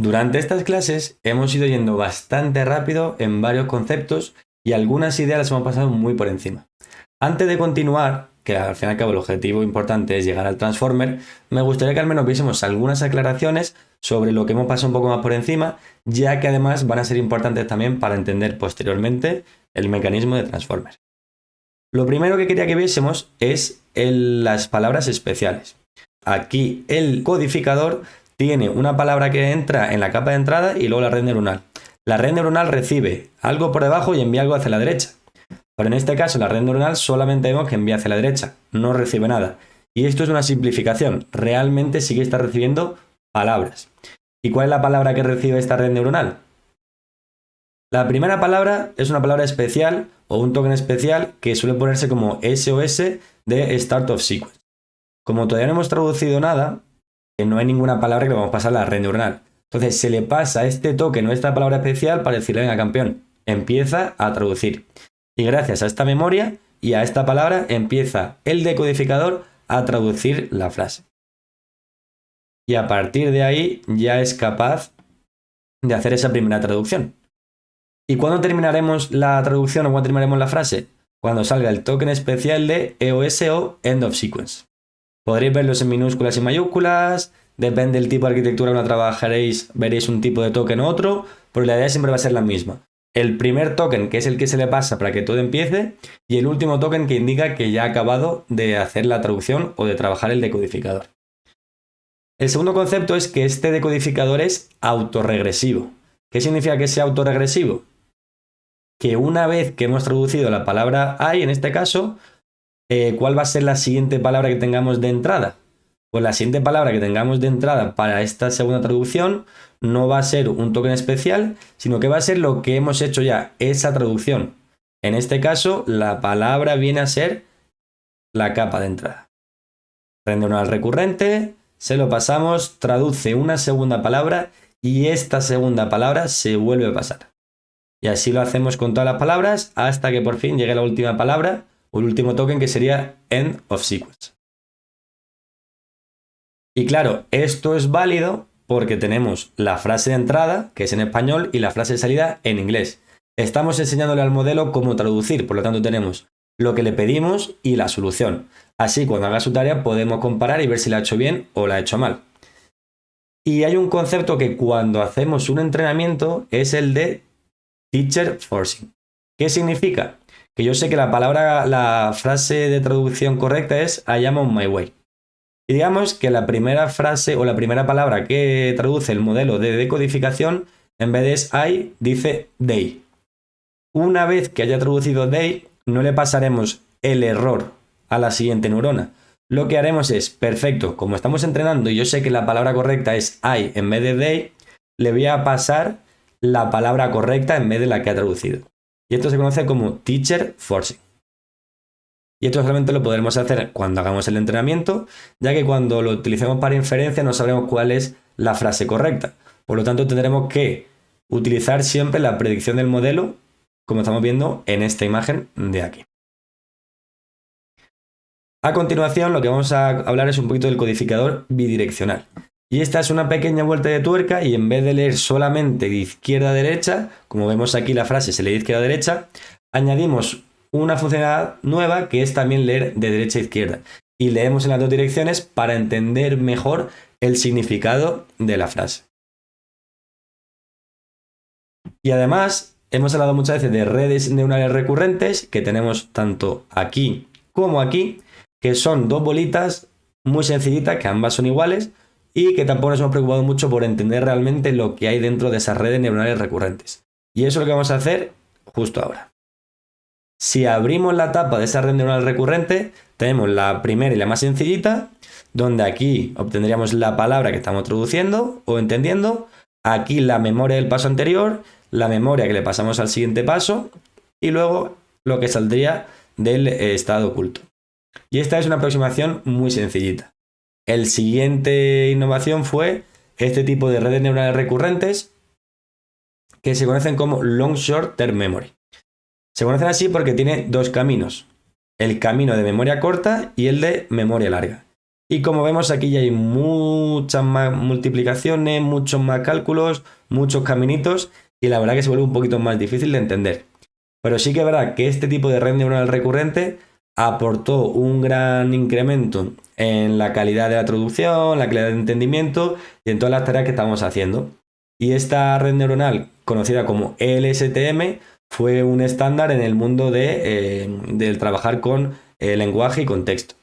Durante estas clases hemos ido yendo bastante rápido en varios conceptos y algunas ideas las hemos pasado muy por encima. Antes de continuar, que al fin y al cabo el objetivo importante es llegar al Transformer, me gustaría que al menos viésemos algunas aclaraciones sobre lo que hemos pasado un poco más por encima, ya que además van a ser importantes también para entender posteriormente el mecanismo de Transformer. Lo primero que quería que viésemos es las palabras especiales. Aquí el codificador tiene una palabra que entra en la capa de entrada y luego la red neuronal. La red neuronal recibe algo por debajo y envía algo hacia la derecha. Pero en este caso la red neuronal solamente vemos que envía hacia la derecha, no recibe nada. Y esto es una simplificación, realmente sí que está recibiendo palabras. ¿Y cuál es la palabra que recibe esta red neuronal? La primera palabra es una palabra especial o un token especial que suele ponerse como SOS de Start of Sequence. Como todavía no hemos traducido nada, no hay ninguna palabra que le vamos a pasar a la red neuronal. Entonces se le pasa este token o esta palabra especial para decirle, venga campeón, empieza a traducir. Y gracias a esta memoria y a esta palabra empieza el decodificador a traducir la frase. Y a partir de ahí ya es capaz de hacer esa primera traducción. ¿Y cuándo terminaremos la traducción o cuándo terminaremos la frase? Cuando salga el token especial de EOS o End of Sequence. Podréis verlos en minúsculas y mayúsculas, depende del tipo de arquitectura con la que trabajaréis, veréis un tipo de token u otro, pero la idea siempre va a ser la misma. El primer token, que es el que se le pasa para que todo empiece, y el último token que indica que ya ha acabado de hacer la traducción o de trabajar el decodificador. El segundo concepto es que este decodificador es autorregresivo. ¿Qué significa que sea autorregresivo? Que una vez que hemos traducido la palabra I, en este caso, ¿cuál va a ser la siguiente palabra que tengamos de entrada? Pues la siguiente palabra que tengamos de entrada para esta segunda traducción no va a ser un token especial, sino que va a ser lo que hemos hecho ya, esa traducción. En este caso, la palabra viene a ser la capa de entrada. Red neuronal recurrente, se lo pasamos, traduce una segunda palabra y esta segunda palabra se vuelve a pasar. Y así lo hacemos con todas las palabras hasta que por fin llegue la última palabra o el último token que sería End of Sequence. Y claro, esto es válido porque tenemos la frase de entrada, que es en español, y la frase de salida en inglés. Estamos enseñándole al modelo cómo traducir, por lo tanto tenemos lo que le pedimos y la solución. Así cuando haga su tarea podemos comparar y ver si la ha hecho bien o la ha hecho mal. Y hay un concepto que cuando hacemos un entrenamiento es el de Teacher Forcing. ¿Qué significa? Que yo sé que la frase de traducción correcta es I am on my way. Y digamos que la primera frase o la primera palabra que traduce el modelo de decodificación, en vez de es I, dice they. Una vez que haya traducido they, no le pasaremos el error a la siguiente neurona. Lo que haremos es, perfecto, como estamos entrenando y yo sé que la palabra correcta es I en vez de they, le voy a pasar la palabra correcta en vez de la que ha traducido. Y esto se conoce como Teacher Forcing. Y esto solamente lo podremos hacer cuando hagamos el entrenamiento, ya que cuando lo utilicemos para inferencia no sabremos cuál es la frase correcta. Por lo tanto, tendremos que utilizar siempre la predicción del modelo, como estamos viendo en esta imagen de aquí. A continuación, lo que vamos a hablar es un poquito del codificador bidireccional. Y esta es una pequeña vuelta de tuerca y en vez de leer solamente de izquierda a derecha, como vemos aquí la frase se lee de izquierda a derecha, añadimos una funcionalidad nueva que es también leer de derecha a izquierda. Y leemos en las dos direcciones para entender mejor el significado de la frase. Y además, hemos hablado muchas veces de redes neuronales recurrentes que tenemos tanto aquí como aquí, que son dos bolitas muy sencillitas, que ambas son iguales, y que tampoco nos hemos preocupado mucho por entender realmente lo que hay dentro de esas redes neuronales recurrentes. Y eso es lo que vamos a hacer justo ahora. Si abrimos la tapa de esa red neuronal recurrente, tenemos la primera y la más sencillita, donde aquí obtendríamos la palabra que estamos traduciendo o entendiendo, aquí la memoria del paso anterior, la memoria que le pasamos al siguiente paso, y luego lo que saldría del estado oculto. Y esta es una aproximación muy sencillita. El siguiente innovación fue este tipo de redes neuronales recurrentes que se conocen como Long Short Term Memory. Se conocen así porque tiene dos caminos, el camino de memoria corta y el de memoria larga. Y como vemos aquí ya hay muchas más multiplicaciones, muchos más cálculos, muchos caminitos y la verdad que se vuelve un poquito más difícil de entender. Pero sí que es verdad que este tipo de red neuronal recurrente aportó un gran incremento en la calidad de la traducción, la calidad de entendimiento y en todas las tareas que estamos haciendo. Y esta red neuronal, conocida como LSTM, fue un estándar en el mundo del trabajar con lenguaje y contexto.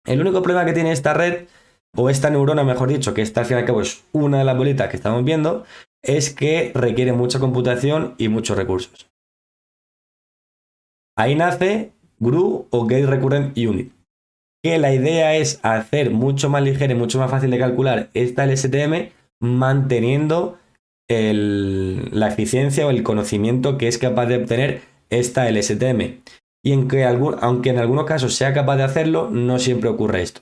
El único problema que tiene esta red, o esta neurona, mejor dicho, que esta al fin y al cabo es una de las bolitas que estamos viendo, es que requiere mucha computación y muchos recursos. Ahí nace GRU o Gate Recurrent Unit, que la idea es hacer mucho más ligera y mucho más fácil de calcular esta LSTM manteniendo la eficiencia o el conocimiento que es capaz de obtener esta LSTM. Y aunque en algunos casos sea capaz de hacerlo, no siempre ocurre esto.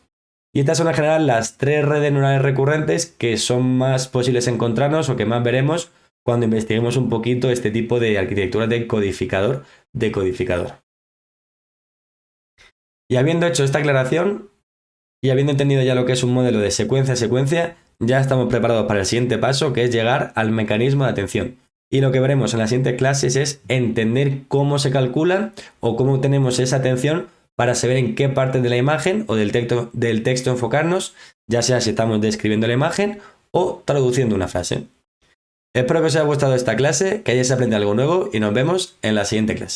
Y estas son en general las 3 redes neuronales recurrentes que son más posibles encontrarnos o que más veremos cuando investiguemos un poquito este tipo de arquitectura de codificador. Y habiendo hecho esta aclaración y habiendo entendido ya lo que es un modelo de secuencia a secuencia, ya estamos preparados para el siguiente paso, que es llegar al mecanismo de atención. Y lo que veremos en las siguientes clases es entender cómo se calcula o cómo tenemos esa atención para saber en qué parte de la imagen o del texto enfocarnos, ya sea si estamos describiendo la imagen o traduciendo una frase. Espero que os haya gustado esta clase, que hayáis aprendido algo nuevo y nos vemos en la siguiente clase.